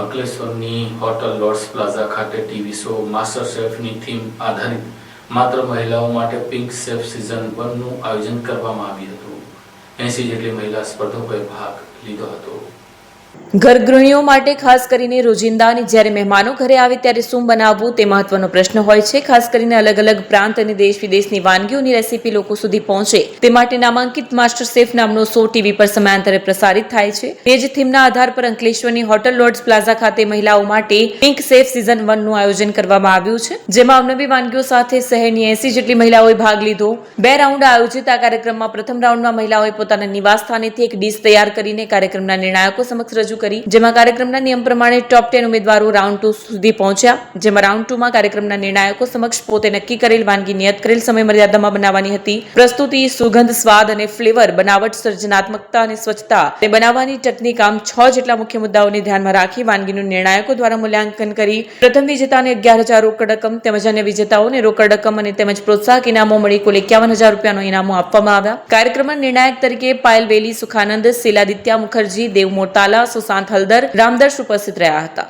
અંકલેશ્વરની hotel lords plaza ખાતે TV show master શેફની theme આધારિત માત્ર મહિલાઓ માટે પિંક શેફ સિઝન 1 નું આયોજન કરવામાં આવ્યું હતું। 80 જેટલી મહિલા સ્પર્ધકોએ ભાગ લીધો હતો। ઘર ગૃહિણીઓ માટે ખાસ કરીને રોજિંદા અને જ્યારે મહેમાનો ઘરે આવે ત્યારે શું બનાવવું તે મહત્વનો પ્રશ્ન હોય છે। ખાસ કરીને અલગ અલગ પ્રાંત અને દેશ વિદેશની વાનગીઓની રેસીપી લોકો સુધી પહોંચે તે માટે નામાંકિત માસ્ટર શેફ નામનો શો ટીવી પર સમયાંતરે પ્રસારિત થાય છે। તે જ થીમના આધાર પર અંકલેશ્વરની હોટલ લોર્ડ્સ પ્લાઝા ખાતે મહિલાઓ માટે પિંક શેફ સિઝન 1 નું આયોજન કરવામાં આવ્યું છે, જેમાં અવનવી વાનગીઓ સાથે શહેરની 80 જેટલી મહિલાઓએ ભાગ લીધો। 2 રાઉન્ડ આયોજિત આ કાર્યક્રમમાં પ્રથમ રાઉન્ડમાં મહિલાઓએ પોતાના નિવાસ સ્થાનેથી એક ડીશ તૈયાર કરીને કાર્યક્રમના નિર્ણાયકો સમક્ષ રજૂ કરી, જેમાં કાર્યક્રમના નિયમ પ્રમાણે ટોપ 10 ઉમેદવારો રાઉન્ડ 2 સુધી પહોંચ્યા, જેમાં રાઉન્ડ 2 માં કાર્યક્રમના નિર્ણાયકો સમક્ષ પોતે નક્કી કરેલ વાનગી નિયત કરેલ સમય મર્યાદામાં બનાવવાની હતી। પ્રસ્તુતિ, સુગંધ, સ્વાદ અને ફ્લેવર, બનાવટ, સર્જનાત્મકતા અને સ્વચ્છતા તે બનાવવાની ટેકનિક આમ 6 જેટલા મુખ્ય મુદ્દાઓને ધ્યાનમાં રાખી વાનગીનું નિર્ણાયકો દ્વારા મૂલ્યાંકન કરી પ્રથમ વિજેતાને 11,000 રોકડ રકમ તેમજ અન્ય વિજેતાઓને રોકડ રકમ અને તેમજ પ્રોત્સાહક ઇનામો મળી કુલ 51,000 રૂપિયાનો ઇનામો આપવામાં આવ્યા। કાર્યક્રમમાં નિર્ણાયક તરીકે પાયલ વેલી, સુખાનંદ, શીલાદિત્યા મુખર્જી, દેવ મોરતાલા, સુશાંત હલદર, રામદર્શ ઉપસ્થિત રહ્યા હતા।